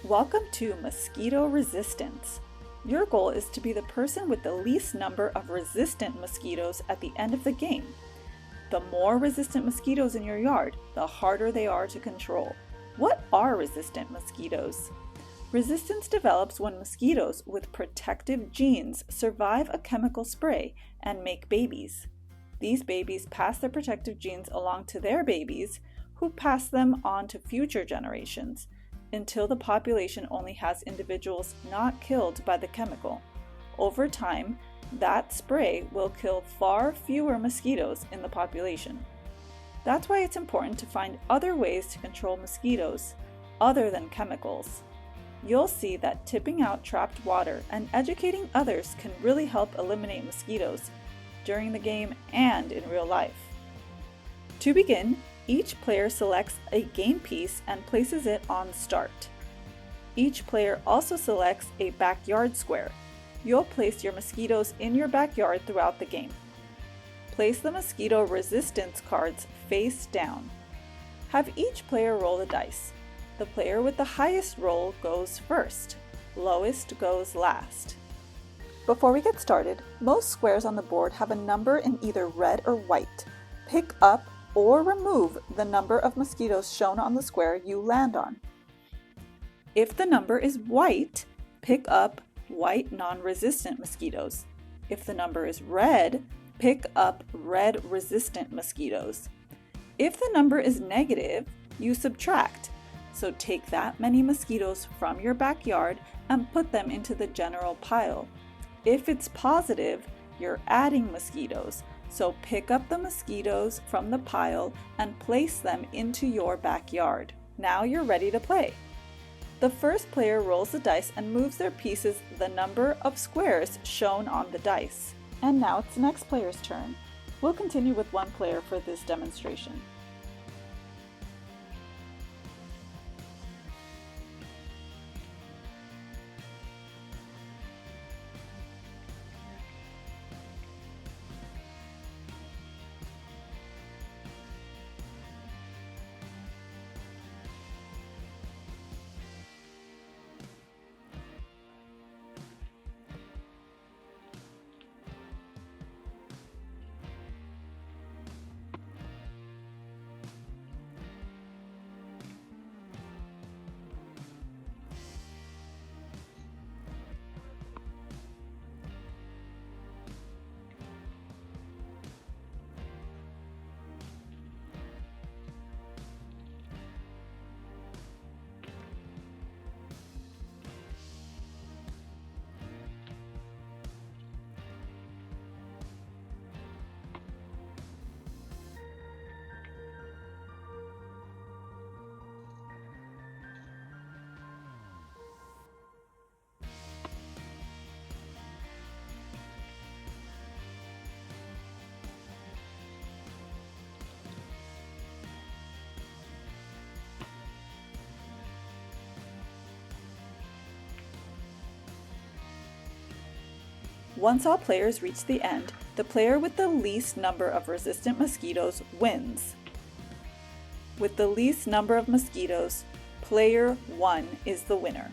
Welcome to Mosquito Resistance. Your goal is to be the person with the least number of resistant mosquitoes at the end of the game. The more resistant mosquitoes in your yard, the harder they are to control. What are resistant mosquitoes? Resistance develops when mosquitoes with protective genes survive a chemical spray and make babies. These babies pass their protective genes along to their babies, who pass them on to future generations, until the population only has individuals not killed by the chemical. Over time, that spray will kill far fewer mosquitoes in the population. That's why it's important to find other ways to control mosquitoes other than chemicals. You'll see that tipping out trapped water and educating others can really help eliminate mosquitoes during the game and in real life. To begin, each player selects a game piece and places it on start. Each player also selects a backyard square. You'll place your mosquitoes in your backyard throughout the game. Place the mosquito resistance cards face down. Have each player roll the dice. The player with the highest roll goes first. Lowest goes last. Before we get started, most squares on the board have a number in either red or white. Pick up or remove the number of mosquitoes shown on the square you land on. If the number is white, pick up white non-resistant mosquitoes. If the number is red, pick up red resistant mosquitoes. If the number is negative, you subtract. So take that many mosquitoes from your backyard and put them into the general pile. If it's positive, you're adding mosquitoes. So pick up the mosquitoes from the pile and place them into your backyard. Now you're ready to play. The first player rolls the dice and moves their pieces the number of squares shown on the dice. And now it's the next player's turn. We'll continue with one player for this demonstration. Once all players reach the end, the player with the least number of resistant mosquitoes wins. With the least number of mosquitoes, player 1 is the winner.